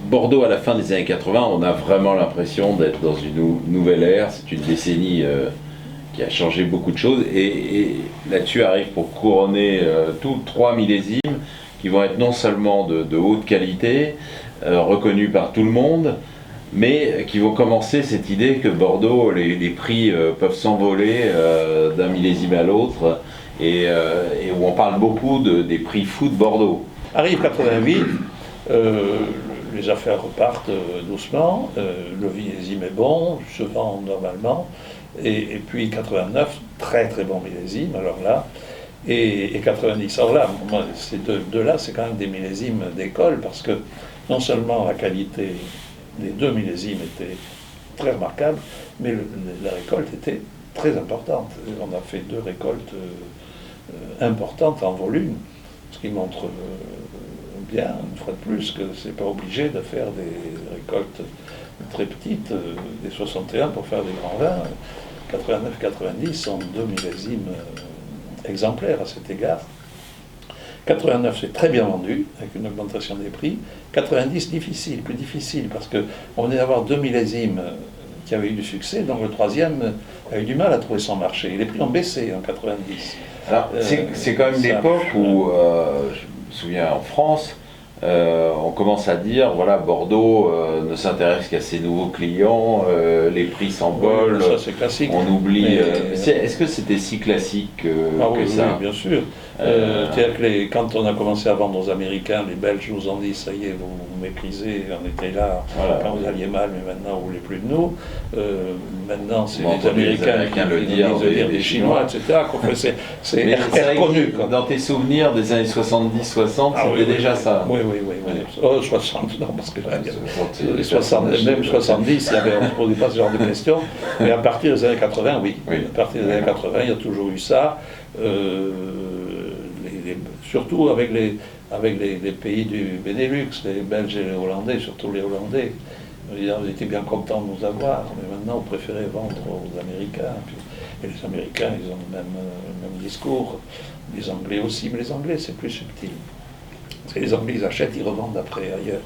Bordeaux, à la fin des années 80, on a vraiment l'impression d'être dans une nouvelle ère. C'est une décennie qui a changé beaucoup de choses. Et là-dessus arrive pour couronner tous 3 millésimes qui vont être non seulement de haute qualité, reconnus par tout le monde, mais qui vont commencer cette idée que Bordeaux, les prix peuvent s'envoler d'un millésime à l'autre, et où on parle beaucoup des prix fous de Bordeaux. Arrive 88, les affaires repartent doucement, le millésime est bon, se vend normalement, et puis 89, très très bon millésime, alors là, et 90. Alors là, ces deux-là, c'est quand même des millésimes d'école, parce que non seulement la qualité des 2 millésimes était très remarquable, mais la récolte était très importante. On a fait 2 récoltes importantes en volume, ce qui montre bien, une fois de plus, que c'est pas obligé de faire des récoltes très petites, des 61 pour faire des grands vins. 89-90 sont 2 millésimes exemplaires à cet égard. 89, c'est très bien vendu, avec une augmentation des prix. 90, difficile, plus difficile, parce qu'on venait d'avoir 2 millésimes qui avaient eu du succès, donc le 3e a eu du mal à trouver son marché. Les prix ont baissé en 90. Alors, c'est quand même l'époque où, je me souviens en France, on commence à dire, voilà, Bordeaux ne s'intéresse qu'à ses nouveaux clients, les prix s'envolent, ça c'est classique. On oublie... Est-ce que c'était si classique que oui, ça? Oui, bien sûr. C'est-à-dire que quand on a commencé à vendre aux Américains, les Belges nous ont dit, ça y est, vous méprisez, on était là quand vous alliez mal, mais maintenant vous ne voulez plus de nous. Maintenant, c'est les Américains qui le dire, des Chinois, etc. C'est reconnu. Dans tes souvenirs des années 70-60, c'était déjà ça. Oui. Oh, 60, non, parce que là, les 60, même 70, on ne se posait pas ce genre de questions. Mais à partir des années 80, oui. À partir des années 80, il y a toujours eu ça. Surtout avec les pays du Benelux, les Belges et les Hollandais, surtout les Hollandais. Ils étaient bien contents de nous avoir, mais maintenant on préférait vendre aux Américains. Et les Américains, ils ont le même discours. Les Anglais aussi, mais les Anglais, c'est plus subtil. Parce que les Anglais, ils achètent, ils revendent après ailleurs.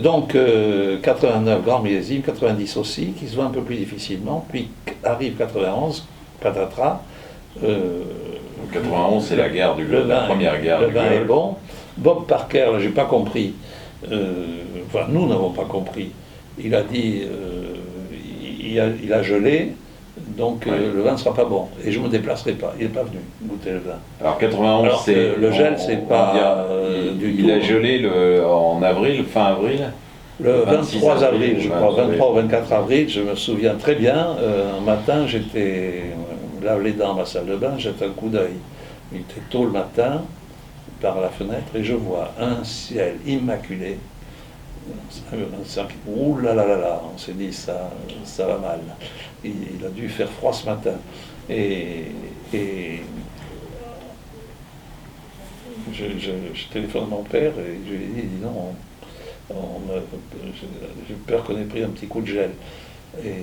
Donc 89, grand millésime, 90 aussi, qui se voit un peu plus difficilement, puis arrive 91, patatras. 91, c'est la première guerre du Golfe. Le vin est bon. Bob Parker, j'ai pas compris, enfin nous n'avons pas compris, il a dit, il a gelé, donc le vin ne sera pas bon, et je ne me déplacerai pas, il n'est pas venu goûter le vin. Alors 91, c'est... Le gel, c'est pas du tout. Il a gelé en avril, fin avril. Le 23 avril, je crois, 23 ou 24 avril, je me souviens très bien, un matin, j'étais lave les dents dans ma salle de bain, jette un coup d'œil. Il était tôt le matin, par la fenêtre, et je vois un ciel immaculé. Ouh là là là là, on s'est dit, ça va mal. Il a dû faire froid ce matin. Et je téléphone à mon père, et je lui ai dit, non, j'ai peur qu'on ait pris un petit coup de gel. Et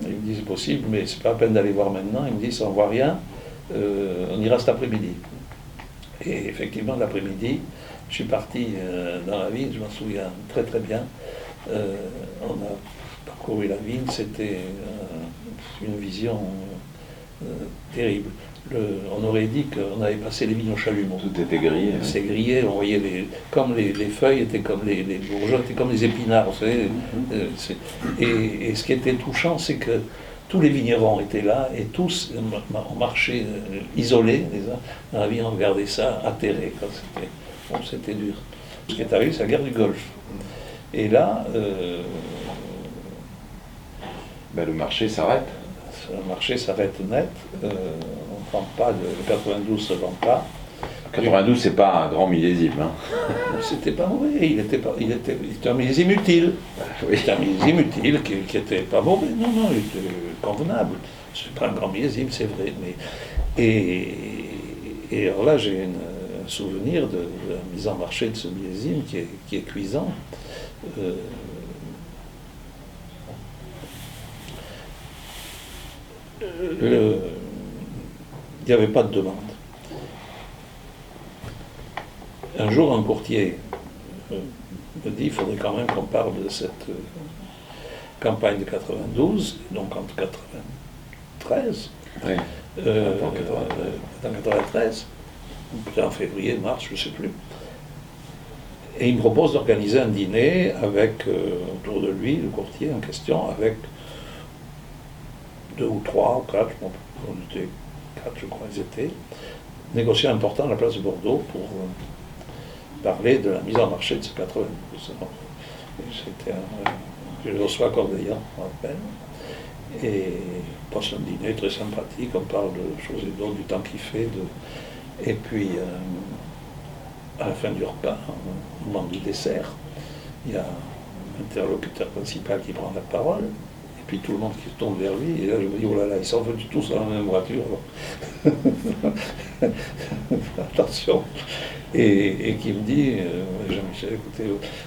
il me dit c'est possible, mais c'est pas la peine d'aller voir maintenant. Il me dit si on ne voit rien, on ira cet après-midi. Et effectivement, l'après-midi, je suis parti dans la vigne, je m'en souviens très très bien. On a parcouru la vigne, c'était une vision terrible. On aurait dit qu'on avait passé les vignes au chalumeau. Tout était grillé. C'est grillé, on voyait comme les feuilles étaient comme les bourgeons, étaient comme les épinards, vous savez. Et ce qui était touchant, c'est que tous les vignerons étaient là et tous on marchait isolés les uns dans la vigne, on regardait ça atterré. C'était dur. Ce qui est arrivé, c'est la guerre du Golfe. Et là, le marché s'arrête. Le marché s'arrête net. On ne vend pas, le 92 ne se vend pas. 92, c'est pas un grand millésime. Hein. C'était pas mauvais, il était un millésime utile. Oui. C'était un millésime utile qui était pas mauvais, non, il était convenable. C'est pas un grand millésime, c'est vrai. Et alors là, j'ai un souvenir de la mise en marché de ce millésime qui est cuisant. Il n'y avait pas de demande. Un jour, un courtier me dit, il faudrait quand même qu'on parle de cette campagne de 92, donc entre 93, Oui. dans 93, en février, mars, je ne sais plus. Et il me propose d'organiser un dîner avec, autour de lui, le courtier en question, avec 2 ou 3 ou 4, on était 4, je crois, ils étaient, négociants importants à la place de Bordeaux pour parler de la mise en marché de ce 92. C'était je le reçois à Corbeil-Essonnes, je me rappelle, et on passe un dîner très sympathique, on parle de choses et d'autres, du temps qu'il fait, et puis à la fin du repas, au moment du dessert, il y a l'interlocuteur principal qui prend la parole, et puis tout le monde qui se tourne vers lui, et là je me dis, oh là là, ils sont venus tous dans la même voiture. Attention. Et qui me dit, Jean-Michel, écoutez,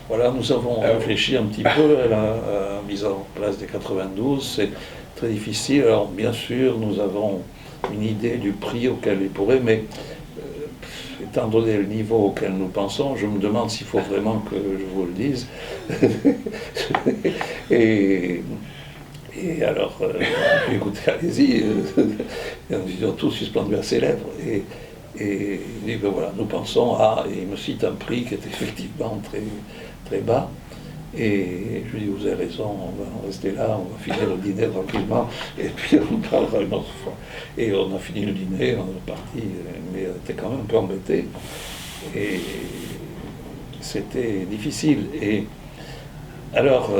voilà, nous avons réfléchi un petit peu à la mise en place des 92, c'est très difficile, alors bien sûr, nous avons une idée du prix auquel il pourrait, mais étant donné le niveau auquel nous pensons, je me demande s'il faut vraiment que je vous le dise. et alors, écoutez, allez-y, ils ont tous suspendu à ses lèvres. Et il dit, ben voilà, nous pensons à, et il me cite un prix qui est effectivement très, très bas. Et je lui dis, vous avez raison, on va rester là, on va finir le dîner tranquillement, et puis on parlera une autre fois. Et on a fini le dîner, on est parti, mais on était quand même un peu embêtés. Et c'était difficile. Et alors,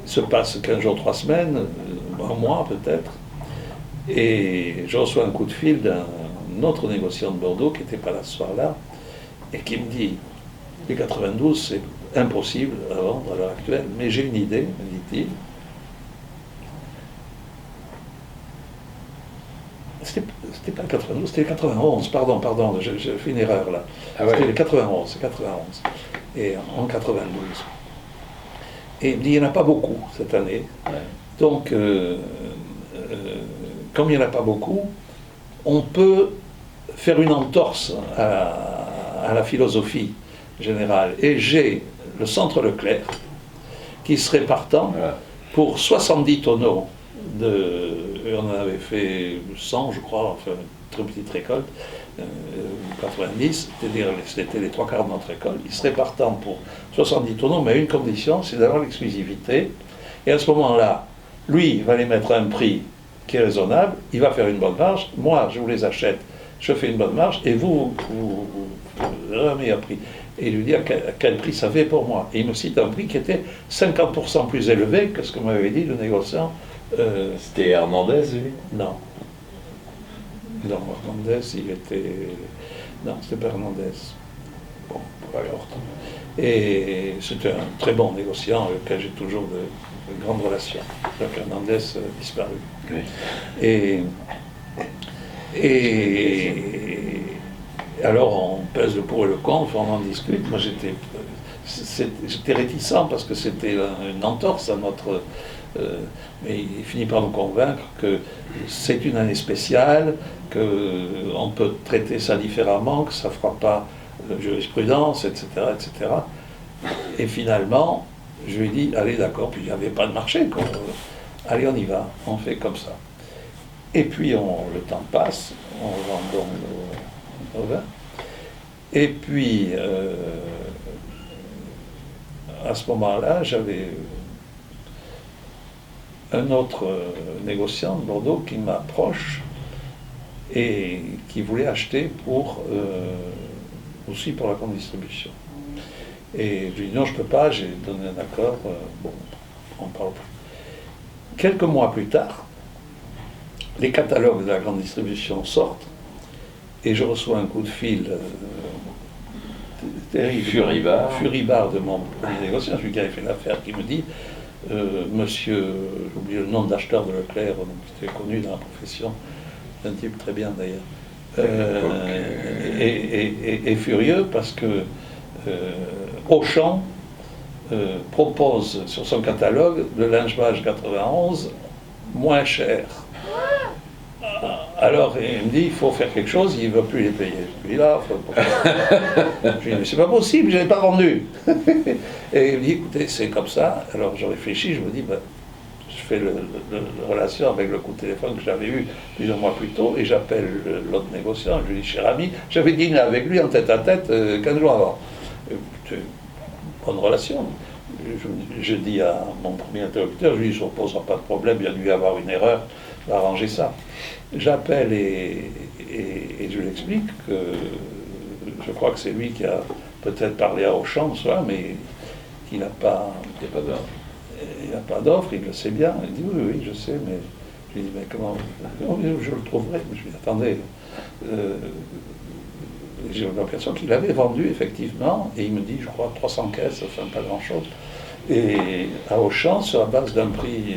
se passe 15 jours, 3 semaines, un mois peut-être, et je reçois un coup de fil d'un autre négociant de Bordeaux qui n'était pas là ce soir-là, et qui me dit, les 92, c'est impossible à vendre à l'heure actuelle, mais j'ai une idée, me dit-il. C'était pas le 92, c'était le 91, pardon, j'ai fait une erreur là. Ah ouais. C'était le 91, c'est 91, et en 92. Et il me dit, il n'y en a pas beaucoup cette année. Ouais. Donc, comme il n'y en a pas beaucoup, on peut faire une entorse à la philosophie générale. Et j'ai le centre Leclerc qui serait partant pour 70 tonneaux on en avait fait 100, je crois, enfin une très petite récolte, 90, c'est-à-dire c'était les 3/4 de notre récolte. Il serait partant pour 70 tonneaux, mais à une condition, c'est d'avoir l'exclusivité. Et à ce moment-là, lui, il va les mettre à un prix qui est raisonnable, il va faire une bonne marge. Moi, je vous les achète, je fais une bonne marge, et vous un meilleur prix. Et il lui dit à quel prix ça fait pour moi. Et il me cite un prix qui était 50% plus élevé que ce que m'avait dit le négociant. C'était Hernandez, lui? Non. Non, Hernandez, il était... Non, c'était pas Hernandez. Bon, pas grave. Et c'était un très bon négociant avec lequel j'ai toujours de grandes relations. Donc Hernandez a disparu. Oui. Et alors on pèse le pour et le contre, on en discute. Moi j'étais réticent parce que c'était une entorse à notre... mais il finit par nous convaincre que c'est une année spéciale, qu'on peut traiter ça différemment, que ça ne fera pas jurisprudence, etc., etc. Et finalement, je lui ai dit, allez d'accord, puis il n'y avait pas de marché, quoi. Allez on y va, on fait comme ça. Et puis le temps passe, on vend donc nos vins. Et puis, à ce moment-là, j'avais un autre négociant de Bordeaux qui m'approche et qui voulait acheter aussi pour la grande distribution. Et je lui ai dit non, je ne peux pas, j'ai donné un accord, bon, on ne parle plus. Quelques mois plus tard, les catalogues de la grande distribution sortent et je reçois un coup de fil terrible, furibard de mon premier négociant, celui qui avait fait l'affaire, qui me dit monsieur, j'ai oublié le nom d'acheteur de Leclerc, qui était connu dans la profession, un type très bien d'ailleurs, et furieux parce que Auchan propose sur son catalogue le linge-bage 91 moins cher. Alors, il me dit, il faut faire quelque chose, il ne veut plus les payer. Je lui dis, là, je lui dis, mais c'est pas possible, je ne l'ai pas vendu. Et il me dit, écoutez, c'est comme ça. Alors, je réfléchis, je me dis, ben, je fais la relation avec le coup de téléphone que j'avais eu plusieurs mois plus tôt, et j'appelle l'autre négociant, je lui dis, cher ami, j'avais dîné avec lui en tête à tête 15 jours avant. Bonne relation. Je dis à mon premier interlocuteur, je lui dis, ça ne posera pas de problème, il y a dû y avoir une erreur, on va arranger ça. J'appelle et je lui explique que je crois que c'est lui qui a peut-être parlé à Auchan, soit, mais qu'il n'a pas, il n'a pas d'offre, il le sait bien. Il dit oui, oui, je sais, mais je lui dis, mais comment je le trouverai. Je lui dis, attendez, j'ai l'impression qu'il avait vendu effectivement, et il me dit, je crois, 300 caisses, enfin pas grand-chose, et à Auchan, sur la base d'un prix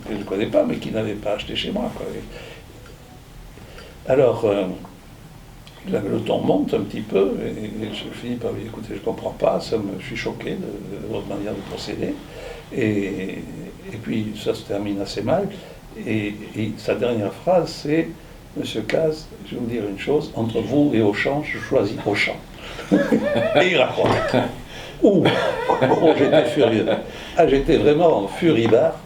que je ne connais pas, mais qu'il n'avait pas acheté chez moi, quoi. Alors, le ton monte un petit peu, et je finis par lui dire, écoutez, je ne comprends pas, je suis choqué de votre manière de procéder. Et puis, ça se termine assez mal. Et sa dernière phrase, c'est, Monsieur Caz, je vais vous dire une chose, entre vous et Auchan, je choisis Auchan. Et il raconte. Oh, j'étais furieux. Ah, j'étais vraiment furibard.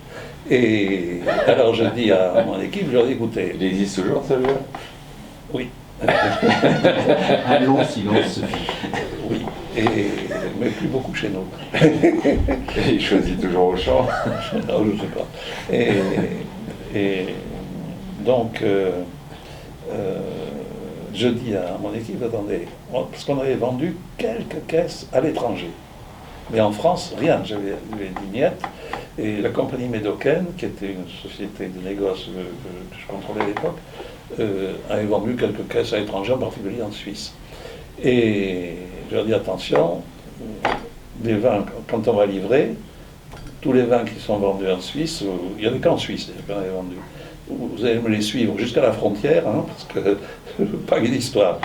Et alors je dis à mon équipe, je leur dis, écoutez... Il existe toujours, celui-là? Oui. Un long silence. Oui, mais plus beaucoup chez nous. Et il choisit toujours Auchan? Non, je ne sais pas. Et donc, je dis à mon équipe, attendez, parce qu'on avait vendu quelques caisses à l'étranger. Mais en France, rien, j'avais dit niet. Et la compagnie Médocaine, qui était une société de négoce que je contrôlais à l'époque, avait vendu quelques caisses à l'étranger, en particulier en Suisse. Et je leur dis attention, les vins, quand on va livrer, tous les vins qui sont vendus en Suisse, il n'y en a qu'en Suisse qu'on avait vendu, vous allez me les suivre jusqu'à la frontière, hein, parce que pas une histoire.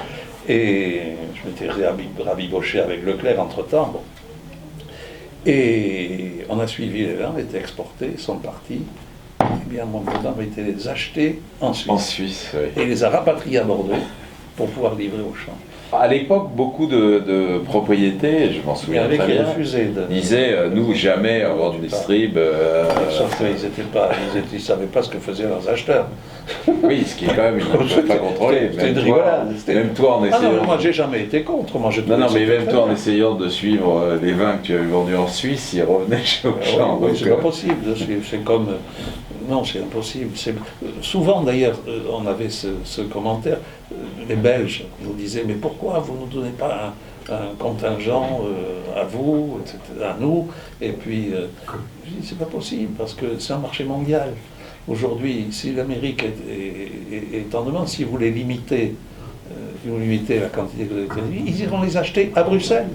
Et je m'étais rabiboché avec Leclerc entre-temps. Bon. Et on a suivi les vins, étaient exportés, sont partis. Eh bien, mon président avait été les acheter en Suisse. En Suisse, oui. Et il les a rapatriés à Bordeaux pour pouvoir livrer au champ. À l'époque, beaucoup de propriétés, je m'en souviens très bien, disaient nous jamais avoir du distrib. Sauf qu'ils ne savaient pas ce que faisaient leurs acheteurs. Oui, ce qui est quand même une chose pas contrôlée. C'était une rigolade. Même toi en essayant. Ah non, moi j'ai jamais été contre. Moi, non, mais même toi en essayant de suivre les vins que tu avais vendus en Suisse, ils revenaient chez Auchan. Oui, c'est pas possible de suivre. C'est comme. Non, c'est impossible. Souvent d'ailleurs, on avait ce commentaire. Les Belges nous disaient, mais pourquoi vous ne nous donnez pas un contingent à vous, etc., à nous? Et puis, je dis, c'est pas possible, parce que c'est un marché mondial. Aujourd'hui, si l'Amérique est en demande, si vous les limitez, vous limitez la quantité que vous avez, ils iront les acheter à Bruxelles.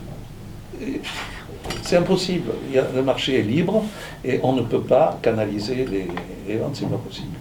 C'est impossible. Le marché est libre et on ne peut pas canaliser les ventes, c'est pas possible.